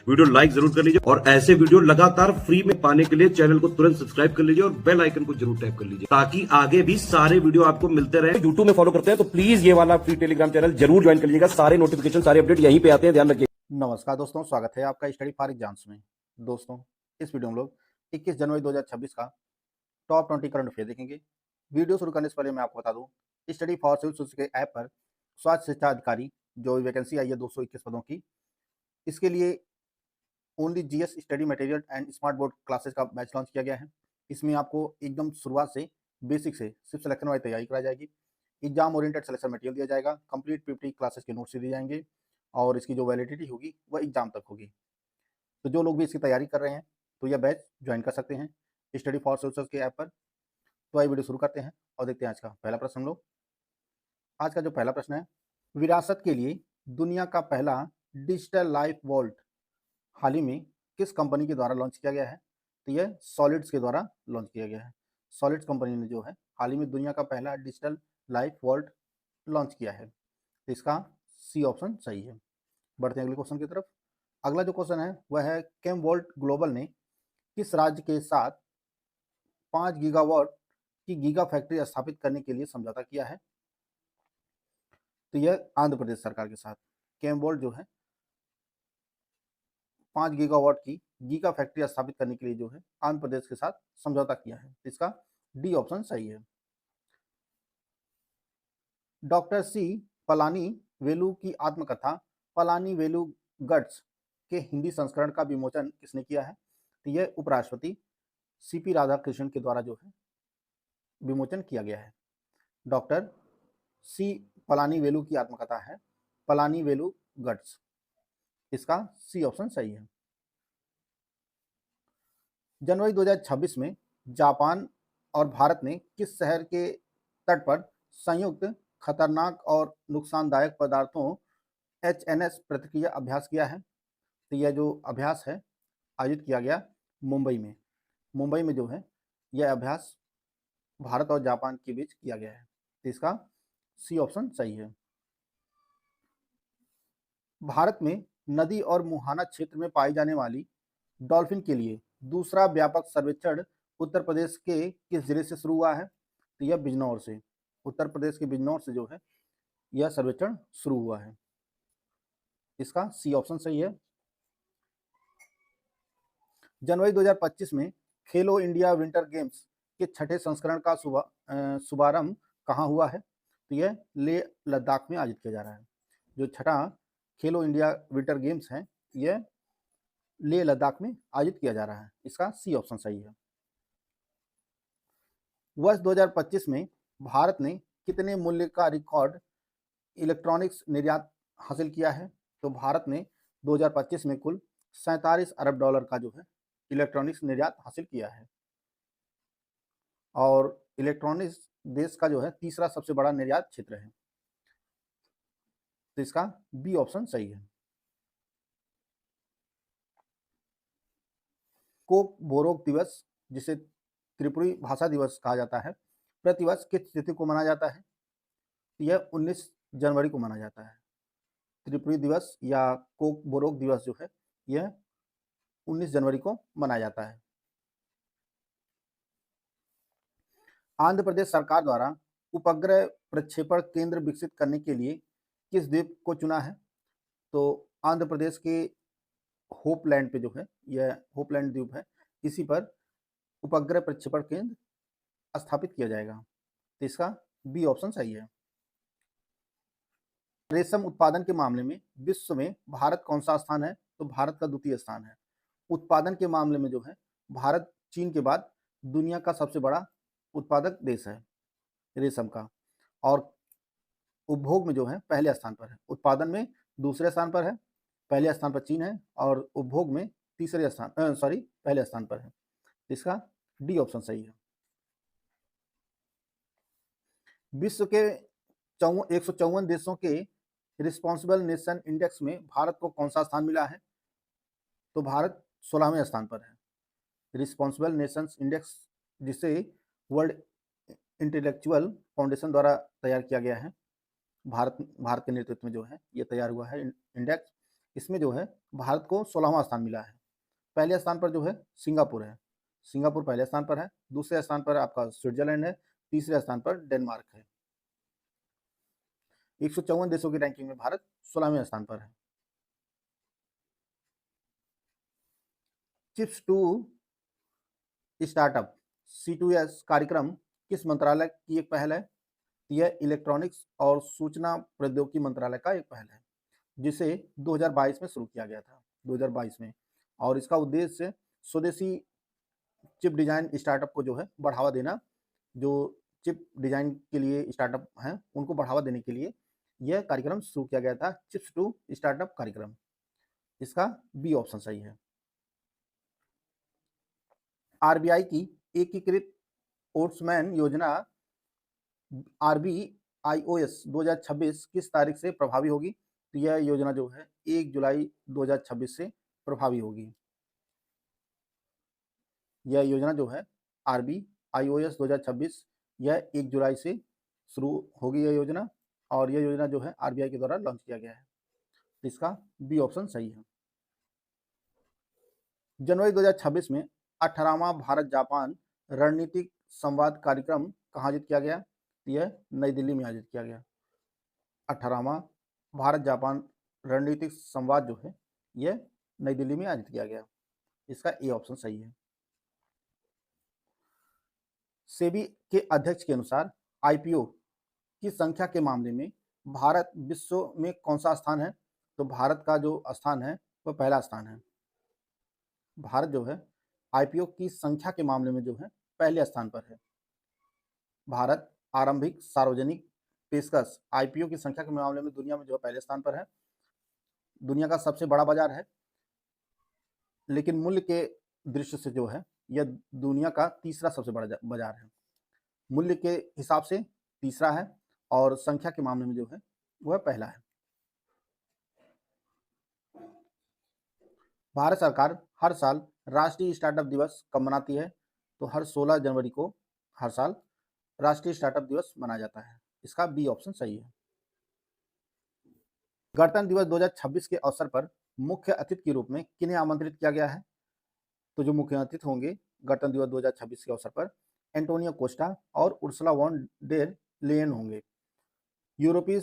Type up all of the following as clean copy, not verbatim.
Video like जरूर कर लीजिए और ऐसे वीडियो लगातार फ्री में पाने के लिए चैनल को तुरंत सब्सक्राइब कर लीजिए और बेल आइकन को जरूर टैप कर लीजिए ताकि आगे भी सारे वीडियो आपको मिलते रहे। यूट्यूब में फॉलो करते हैं तो प्लीज ये वाला फ्री टेलीग्राम चैनल जरूर ज्वाइन कर लीजिएगा। सारे नोटिफिकेशन सारे अपडेट यहीं पे आते हैं, ध्यान रखिए। नमस्कार दोस्तों, स्वागत है आपका स्टडी फॉर एग्जाम्स में। दोस्तों, इस वीडियो में लोग 21 जनवरी 2026 का टॉप 20 करंट अफेयर देखेंगे। वीडियो शुरू करने से पहले मैं आपको बता दूं, स्टडी फॉर सिविल सर्विस के ऐप पर स्वास्थ्य शिक्षा अधिकारी जो वैकेंसी आई है 221 पदों की, इसके लिए only GS study material and smart board classes का बैच लॉन्च किया गया है। इसमें आपको एकदम शुरुआत से बेसिक से सिर्फ सिलेक्शन वाली तैयारी कराई जाएगी। एग्जाम ओरिएंटेड सिलेक्शन मटेरियल दिया जाएगा, कंप्लीट 50 क्लासेस के नोट्स दिए जाएंगे और इसकी जो वैलिडिटी होगी वह एग्जाम तक होगी। तो जो लोग भी इसकी तैयारी कर रहे हैं तो यह बैच ज्वाइन कर सकते हैं स्टडी फॉर सोल्जर्स के ऐप पर। तो आइए वीडियो शुरू करते हैं और देखते हैं आज का पहला प्रश्न। हम लोग आज का जो पहला प्रश्न है, विरासत के लिए दुनिया का पहला डिजिटल लाइफ वॉल्ट हाल ही में किस कंपनी के द्वारा लॉन्च किया गया है? तो यह सॉलिड्स के द्वारा लॉन्च किया गया है। सॉलिड्स कंपनी ने जो है हाल ही में दुनिया का पहला डिजिटल लाइफ वॉल्ट लॉन्च किया है। तो इसका सी ऑप्शन सही है। बढ़ते हैं अगले क्वेश्चन की तरफ। अगला जो क्वेश्चन है वह है, केमवोल्ट ग्लोबल ने किस राज्य के साथ 5 गीगावाट की गीगा फैक्ट्री स्थापित करने के लिए समझौता किया है? तो यह आंध्र प्रदेश सरकार के साथ केमवोल्ट जो है 5 गीगावाट की गीगा फैक्ट्री स्थापित करने के लिए जो है आंध्र प्रदेश के साथ समझौता किया है। इसका डी ऑप्शन सही है। डॉक्टर सी पलानी वेलु की आत्मकथा पलानी वेलु गट्स के हिंदी संस्करण का विमोचन किसने किया है? तो यह उपराष्ट्रपति सीपी राधाकृष्णन के द्वारा जो है विमोचन किया गया है। डॉक्टर सी पलानी वेलु की आत्मकथा है पलानी वेलु गट्स। इसका सी ऑप्शन सही है। जनवरी 2026 में जापान और भारत ने किस शहर के तट पर संयुक्त खतरनाक और नुकसानदायक पदार्थों HNS प्रतिक्रिया अभ्यास किया है? तो यह जो अभ्यास है आयोजित किया गया मुंबई में। मुंबई में जो है यह अभ्यास भारत और जापान के बीच किया गया है। तो इसका सी ऑप्शन सही है। भारत में नदी और मुहाना क्षेत्र में पाई जाने वाली डॉल्फिन के लिए दूसरा व्यापक सर्वेक्षण उत्तर प्रदेश के किस जिले से शुरू हुआ है? तो यह बिजनौर से, उत्तर प्रदेश के बिजनौर से जो है यह सर्वेक्षण शुरू हुआ है। इसका सी ऑप्शन सही है। जनवरी 2025 में खेलो इंडिया विंटर गेम्स के छठे संस्करण का शुभारंभ कहाँ हुआ है? तो यह लेह लद्दाख में आयोजित किया जा रहा है। जो छठा खेलो इंडिया विंटर गेम्स है यह लेह लद्दाख में आयोजित किया जा रहा है। इसका सी ऑप्शन सही है। वर्ष 2025 में भारत ने कितने मूल्य का रिकॉर्ड इलेक्ट्रॉनिक्स निर्यात हासिल किया है? तो भारत ने 2025 में कुल 47 अरब डॉलर का जो है इलेक्ट्रॉनिक्स निर्यात हासिल किया है और इलेक्ट्रॉनिक्स देश का जो है तीसरा सबसे बड़ा निर्यात क्षेत्र है। तो इसका बी ऑप्शन सही है। कोक बोरोक दिवस, जिसे त्रिपुरी भाषा दिवस कहा जाता है, प्रतिवर्ष किस तिथि को मनाया जाता है? यह 19 जनवरी को मनाया जाता है। त्रिपुरी दिवस या कोक बोरोक दिवस जो है यह 19 जनवरी को मनाया जाता है। आंध्र प्रदेश सरकार द्वारा उपग्रह प्रक्षेपण केंद्र विकसित करने के लिए किस द्वीप को चुना है? तो आंध्र प्रदेश के होपलैंड पे जो है यह होपलैंड द्वीप है, इसी पर उपग्रह प्रक्षेपण केंद्र स्थापित किया जाएगा। तो इसका बी ऑप्शन सही है। रेशम उत्पादन के मामले में विश्व में भारत कौन सा स्थान है? तो भारत का द्वितीय स्थान है। उत्पादन के मामले में जो है भारत चीन के बाद दुनिया का सबसे बड़ा उत्पादक देश है रेशम का, और उपभोग में जो है पहले स्थान पर है। उत्पादन में दूसरे स्थान पर है, पहले स्थान पर चीन है, और उपभोग में पहले स्थान पर है। इसका डी ऑप्शन सही है। विश्व के 154 देशों के रिस्पॉन्सिबल नेशन इंडेक्स में भारत को कौन सा स्थान मिला है? तो भारत 16वें स्थान पर है। रिस्पॉन्सिबल नेशंस इंडेक्स, जिसे वर्ल्ड इंटेलेक्चुअल फाउंडेशन द्वारा तैयार किया गया है, भारत के नेतृत्व में जो है ये तैयार हुआ है इंडेक्स। इसमें जो है भारत को 16वां स्थान मिला है। पहले स्थान पर जो है सिंगापुर है, सिंगापुर पहले स्थान पर है, दूसरे स्थान पर आपका स्विट्जरलैंड है, तीसरे स्थान पर डेनमार्क है। 154 देशों की रैंकिंग में भारत 16वें स्थान पर है। चिप्स टू स्टार्टअप C2S कार्यक्रम किस मंत्रालय की एक पहल है? यह इलेक्ट्रॉनिक्स और सूचना प्रौद्योगिकी मंत्रालय का एक पहल है, जिसे 2022 में शुरू किया गया था, 2022 में। और इसका उद्देश्य स्वदेशी चिप डिजाइन स्टार्टअप को जो है बढ़ावा देना, जो चिप डिजाइन के लिए स्टार्टअप हैं उनको बढ़ावा देने के लिए यह कार्यक्रम शुरू किया गया था, चिप्स टू स्टार्टअप कार्यक्रम। इसका बी ऑप्शन सही है। आरबीआई की एकीकृत ओट्समैन योजना RBIOS 2026 किस तारीख से प्रभावी होगी? तो यह योजना जो है 1 जुलाई 2026 से प्रभावी होगी। यह योजना जो है RBIOS 2026 यह 1 जुलाई से शुरू होगी यह योजना, और यह योजना जो है आरबीआई के द्वारा लॉन्च किया गया है। तो इसका बी ऑप्शन सही है। जनवरी 2026 में 18वां भारत जापान रणनीतिक संवाद कार्यक्रम कहाँ आयोजित किया गया? यह नई दिल्ली में आयोजित किया गया। 18वां भारत जापान रणनीतिक संवाद जो है यह नई दिल्ली में आयोजित किया गया। इसका ए ऑप्शन सही है। सेबी के अध्यक्ष के अनुसार आईपीओ की संख्या के मामले में भारत विश्व में कौन सा स्थान है? तो भारत का जो स्थान है वह पहला स्थान है। भारत जो है आईपीओ की संख्या के मामले में जो है पहले स्थान पर है। भारत आरंभिक सार्वजनिक पेशकश आईपीओ की संख्या के मामले में दुनिया में जो है पहले स्थान पर है। दुनिया का सबसे बड़ा बाजार है, लेकिन मूल्य के दृष्टि से जो है यह दुनिया का तीसरा सबसे बड़ा बाजार है। मूल्य के हिसाब से तीसरा है और संख्या के मामले में जो है वह पहला है। भारत सरकार हर साल राष्ट्रीय स्टार्टअप दिवस कब मनाती है? तो हर 16 जनवरी को हर साल राष्ट्रीय स्टार्टअप दिवस मनाया जाता है। इसका बी ऑप्शन सही है। गणतंत्र दिवस 2026 के अवसर पर मुख्य अतिथि के रूप में किन्हें आमंत्रित किया गया है? तो जो मुख्य अतिथि होंगे गणतंत्र दिवस 2026 के अवसर पर एंटोनियो कोस्टा और उर्सुला वॉन डेर लेयन होंगे। यूरोपीय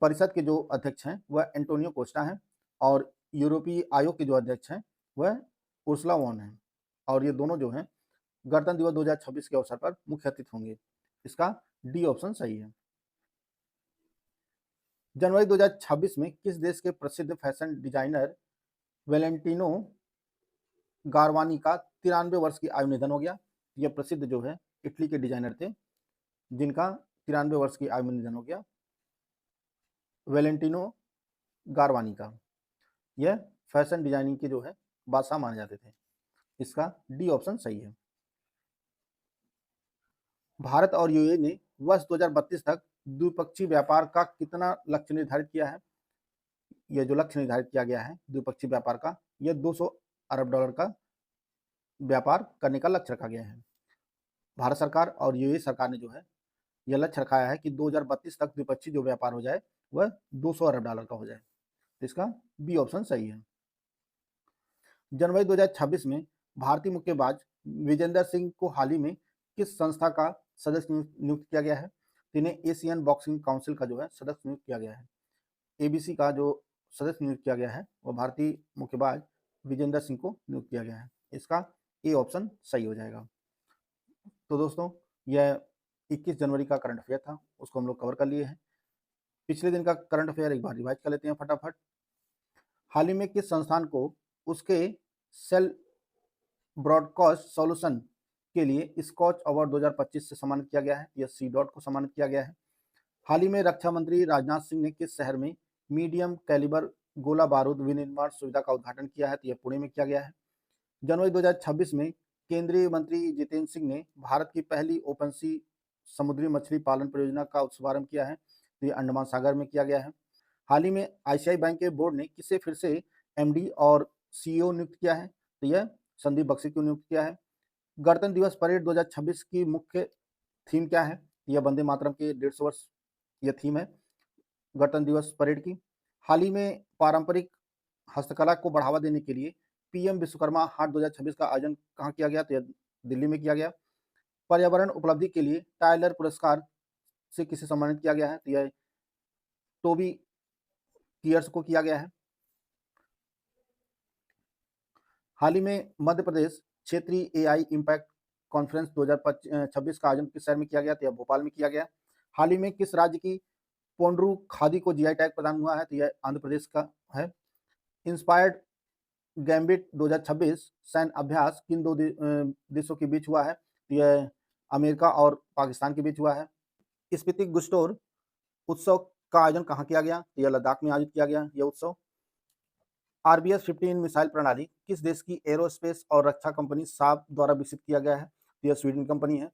परिषद के जो अध्यक्ष हैं वह एंटोनियो कोस्टा हैं और यूरोपीय आयोग के जो अध्यक्ष हैं वह उर्सुला वॉन हैं, और ये दोनों जो हैं गणतंत्र दिवस 2026 के अवसर पर मुख्य अतिथि होंगे। इसका डी ऑप्शन सही है। जनवरी 2026 में किस देश के प्रसिद्ध फैशन डिजाइनर वेलेंटिनो गारवानी का 93 वर्ष की आयु निधन हो गया? यह प्रसिद्ध जो है इटली के डिजाइनर थे जिनका 93 वर्ष की आयु में निधन हो गया, वेलेंटिनो गारवानी का। यह फैशन डिजाइनिंग के जो है बादशाह माने जाते थे। इसका डी ऑप्शन सही है। भारत और यूएई ने वर्ष 2032 तक द्विपक्षीय व्यापार का कितना लक्ष्य निर्धारित किया है? यह जो लक्ष्य निर्धारित किया गया है द्विपक्षीय व्यापार का, यह 200 अरब डॉलर का व्यापार करने का लक्ष्य रखा गया है। भारत सरकार और यूएई सरकार ने जो है यह लक्ष्य रखाया है कि 2032 तक द्विपक्षीय जो व्यापार हो जाए वह 200 अरब डॉलर का हो जाए। इसका बी ऑप्शन सही है। जनवरी 2026 में भारतीय मुक्केबाज विजेंदर सिंह को हाल ही में किस संस्था का सदस्य नियुक्त किया गया है? इन्हें एशियन बॉक्सिंग काउंसिल का जो है सदस्य नियुक्त किया गया है। एबीसी का जो सदस्य नियुक्त किया गया है वह भारतीय मुक्केबाज विजेंदर सिंह को नियुक्त किया गया है। इसका ए ऑप्शन सही हो जाएगा। तो दोस्तों यह 21 जनवरी का करंट अफेयर था, उसको हम लोग कवर कर लिए हैं। पिछले दिन का करंट अफेयर एक बार रिवाइज कर लेते हैं फटाफट। हाल ही में किस संस्थान को उसके सेल ब्रॉडकास्ट सॉल्यूशन के लिए स्कॉच अवार्ड 2025 से सम्मानित किया गया है? यह सी डॉट को सम्मानित किया गया है। हाल ही में रक्षा मंत्री राजनाथ सिंह ने किस शहर में मीडियम कैलिबर गोला बारूद विनिर्माण सुविधा का उद्घाटन किया है? तो यह पुणे में किया गया है। जनवरी 2026 में केंद्रीय मंत्री जितेंद्र सिंह ने भारत की पहली ओपन सी समुद्री मछली पालन परियोजना का शुभारंभ किया है, तो यह अंडमान सागर में किया गया है। हाल ही में आईसीआई बैंक के बोर्ड ने किसे फिर से एमडी और सीईओ नियुक्त किया है? तो यह संदीप बख्शी को नियुक्त किया है। गणतंत्र दिवस परेड 2026 की मुख्य थीम क्या है? यह वंदे मातरम के 150 वर्ष यह थीम है गणतंत्र दिवस परेड की। हाल ही में पारंपरिक हस्तकला को बढ़ावा देने के लिए पीएम विश्वकर्मा हाट 2026 का आयोजन कहाँ किया गया? तो यह दिल्ली में किया गया। पर्यावरण उपलब्धि के लिए टाइलर पुरस्कार से किसे सम्मानित किया गया है? तो यह टोबी कियर्स को किया गया है। हाल ही में मध्य प्रदेश क्षेत्रीय एआई इम्पैक्ट कॉन्फ्रेंस 2026 का आयोजन किस शहर में किया गया? तो यह भोपाल में किया गया। हाल ही में किस राज्य की पोंड्रू खादी को जीआई टैग प्रदान हुआ है? तो यह आंध्र प्रदेश का है। इंस्पायर्ड गैम्बिट 2026 सैन्य अभ्यास किन दो देशों के बीच हुआ है? तो यह अमेरिका और पाकिस्तान के बीच हुआ है। स्पीति गुस्टोर उत्सव का आयोजन कहाँ किया गया? तो यह लद्दाख में आयोजित किया गया यह उत्सव। आरबीएस 15 मिसाइल प्रणाली किस देश की एरोस्पेस और रक्षा कंपनी साब द्वारा विकसित किया गया है? तो यह स्वीडन कंपनी है।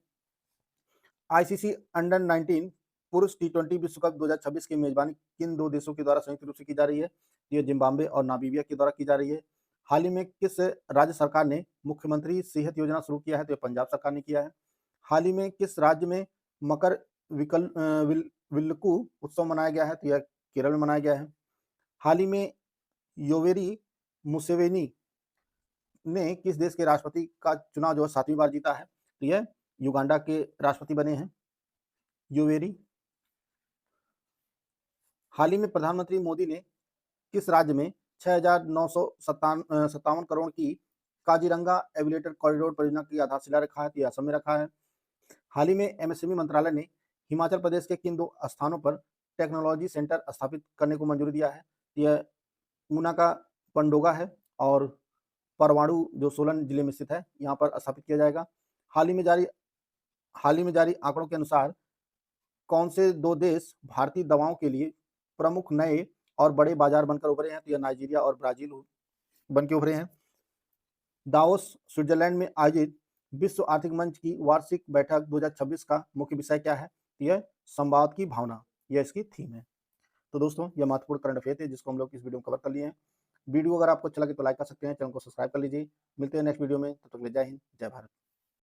आईसीसी अंडर 19 पुरुष टी20 विश्व कप 2026 की मेजबानी किन दो देशों के द्वारा संयुक्त रूप से की जा रही है? तो यह जिम्बाब्वे और नामीबिया के द्वारा की जा रही है। हाल ही में किस राज्य सरकार ने मुख्यमंत्री सेहत योजना शुरू किया है? तो यह पंजाब सरकार ने किया है। हाल ही में किस राज्य में मकर विल्लुकु उत्सव मनाया गया है? तो यह केरल में मनाया गया है। हाल ही में योवेरी मुसेवेनी ने किस देश के राष्ट्रपति का चुनाव जो है 7वीं बार जीता है? तो यह युगांडा के राष्ट्रपति बने हैं योवेरी। हाल ही में प्रधानमंत्री मोदी ने किस राज्य में 6,957 करोड़ की काजीरंगा एविएटर कॉरिडोर परियोजना की आधारशिला रखा है? तो यह असम में रखा है। हाल ही में एमएसएमई मंत्रालय ने हिमाचल प्रदेश के किन दो स्थानों पर टेक्नोलॉजी सेंटर स्थापित करने को मंजूरी दिया है? यह ऊना का पंडोगा है और परवाणु जो सोलन जिले में स्थित है यहाँ पर स्थापित किया जाएगा। हाल ही में जारी आंकड़ों के अनुसार कौन से दो देश भारतीय दवाओं के लिए प्रमुख नए और बड़े बाजार बनकर उभरे हैं? तो यह नाइजीरिया और ब्राजील बन के उभरे हैं। दावोस स्विट्जरलैंड में आयोजित विश्व आर्थिक मंच की वार्षिक बैठक 2026 का मुख्य विषय क्या है? यह संवाद की भावना, यह इसकी थीम है। तो दोस्तों यह महत्वपूर्ण करंट अफेयर थे जिसको हम लोग इस वीडियो में कवर कर लिए हैं। वीडियो अगर आपको अच्छा लगे तो लाइक कर सकते हैं, चैनल को सब्सक्राइब कर लीजिए। मिलते हैं नेक्स्ट वीडियो में, तब तक के लिए जय हिंद, जय भारत।